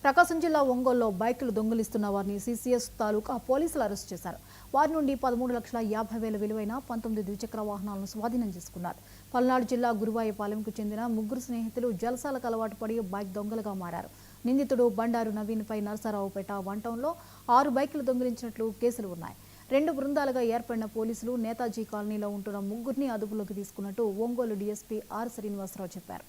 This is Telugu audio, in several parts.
ప్రకాశం జిల్లా ఒంగోలులో బైకులు దొంగిలిస్తున్న వారిని సీసీఎస్ తాలూకా పోలీసులు అరెస్ట్ చేశారు. వారి నుండి 13,50,000 విలువైన 19 ద్విచక్ర వాహనాలను స్వాధీనం చేసుకున్నారు. పల్నాడు జిల్లా గురువాయపాలెంకు చెందిన ముగ్గురు స్నేహితులు జలసాలకు అలవాటు పడి బైక్ దొంగలుగా మారారు. నిందితుడు బండారు నవీన్పై నరసరావుపేట 1 టౌన్లో 6 బైకులు దొంగిలించినట్లు కేసులు ఉన్నాయి. 2 బృందాలుగా ఏర్పడిన పోలీసులు నేతాజీ కాలనీలో ఉంటున్న ముగ్గురిని అదుపులోకి తీసుకున్నట్టు ఒంగోలు డీఎస్పీ ఆర్ శ్రీనివాసరావు చెప్పారు.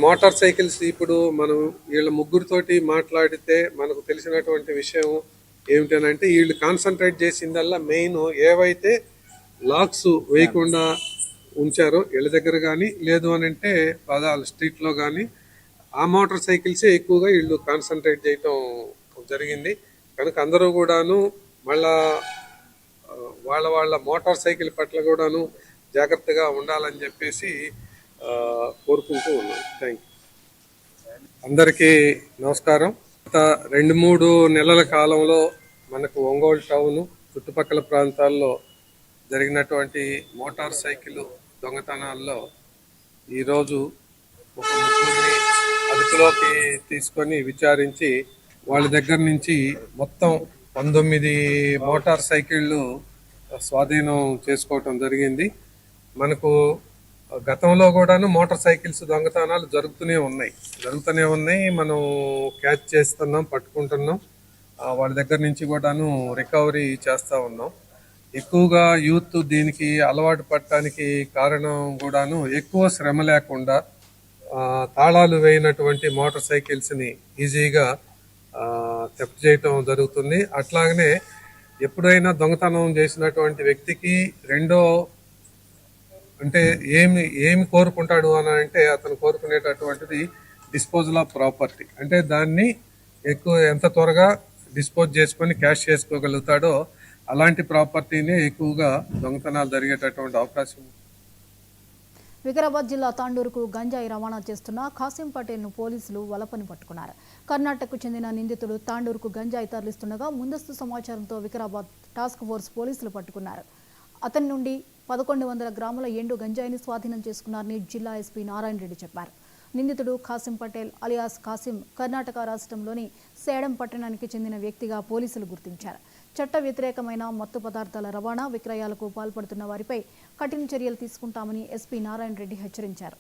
మోటార్ సైకిల్స్ ఇప్పుడు మనం వీళ్ళ ముగ్గురితోటి మాట్లాడితే మనకు తెలిసినటువంటి విషయం ఏమిటనంటే వీళ్ళు కాన్సన్ట్రేట్ చేసిందల్లా మెయిన్ ఏవైతే లాక్స్ వేయకుండా ఉంచారో వీళ్ళ దగ్గర కానీ లేదు అని అంటే పదాలు స్ట్రీట్లో కానీ ఆ మోటార్ సైకిల్సే ఎక్కువగా వీళ్ళు కాన్సన్ట్రేట్ చేయటం జరిగింది. కనుక అందరూ కూడాను మళ్ళా వాళ్ళ మోటార్ సైకిల్ పట్ల కూడాను జాగ్రత్తగా ఉండాలని చెప్పేసి కోరుకుంటూ ఉన్నాను. Thank you. అందరికీ నమస్కారం. గత 2-3 నెలల కాలంలో మనకు ఒంగోలు టౌన్ చుట్టుపక్కల ప్రాంతాల్లో జరిగినటువంటి మోటార్ సైకిల్ దొంగతనాల్లో ఈరోజు ఒక ముగ్గురిని అదుపులోకి తీసుకొని విచారించి వాళ్ళ దగ్గర నుంచి మొత్తం 19 మోటార్ సైకిళ్ళు స్వాధీనం చేసుకోవటం జరిగింది. మనకు గతంలో కూడాను మోటార్ సైకిల్స్ దొంగతనాలు జరుగుతూనే ఉన్నాయి. మనం క్యాచ్ చేస్తున్నాం, పట్టుకుంటున్నాం. వాళ్ళ దగ్గర నుంచి కూడాను రికవరీ చేస్తూ ఉన్నాం. ఎక్కువగా యూత్ దీనికి అలవాటు పడటానికి కారణం కూడాను ఎక్కువ శ్రమ లేకుండా తాళాలు వేయనటువంటి మోటార్ సైకిల్స్ని ఈజీగా థెఫ్ట్ చేయటం జరుగుతుంది. అట్లాగనే ఎప్పుడైనా దొంగతనం చేసినటువంటి వ్యక్తికి రెండో అంటే ఏమి కోరుకుంటాడు అని అంటే అతను కోరుకునేటటువంటిది డిస్పోజల్ ఆఫ్ ప్రాపర్టీ. అంటే దాన్ని ఎంత త్వరగా డిస్పోజ్ చేసుకొని క్యాష్ చేసుకోగలుగుతాడో అలాంటి ప్రాపర్టీనే ఎక్కువగా దొంగతనాలు జరిగేటటువంటి అవకాశం. వికారాబాద్ జిల్లా తాండూరుకు గంజాయి రవాణా చేస్తున్న ఖాసిం పటేల్ను పోలీసులు వలపని పట్టుకున్నారు. కర్ణాటకకు చెందిన నిందితుడు తాండూరుకు గంజాయి తరలిస్తుండగా ముందస్తు సమాచారంతో వికారాబాద్ టాస్క్ ఫోర్స్ పోలీసులు పట్టుకున్నారు. అతని నుండి 1100 గ్రాముల ఎండు గంజాయిని స్వాధీనం చేసుకున్నారని జిల్లా ఎస్పీ నారాయణ రెడ్డి చెప్పారు. నిందితుడు ఖాసిం పటేల్ అలియాస్ ఖాసిం కర్ణాటక రాష్ట్రంలోని సేడం పట్టణానికి చెందిన వ్యక్తిగా పోలీసులు గుర్తించారు. చట్ట వ్యతిరేకమైన మత్తు పదార్థాల రవాణా, విక్రయాలకు పాల్పడుతున్న వారిపై కఠిన చర్యలు తీసుకుంటామని ఎస్పీ నారాయణ రెడ్డి హెచ్చరించారు.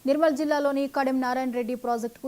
నిర్మల్ జిల్లాలోని కడెం నారాయణ రెడ్డి ప్రాజెక్టుకు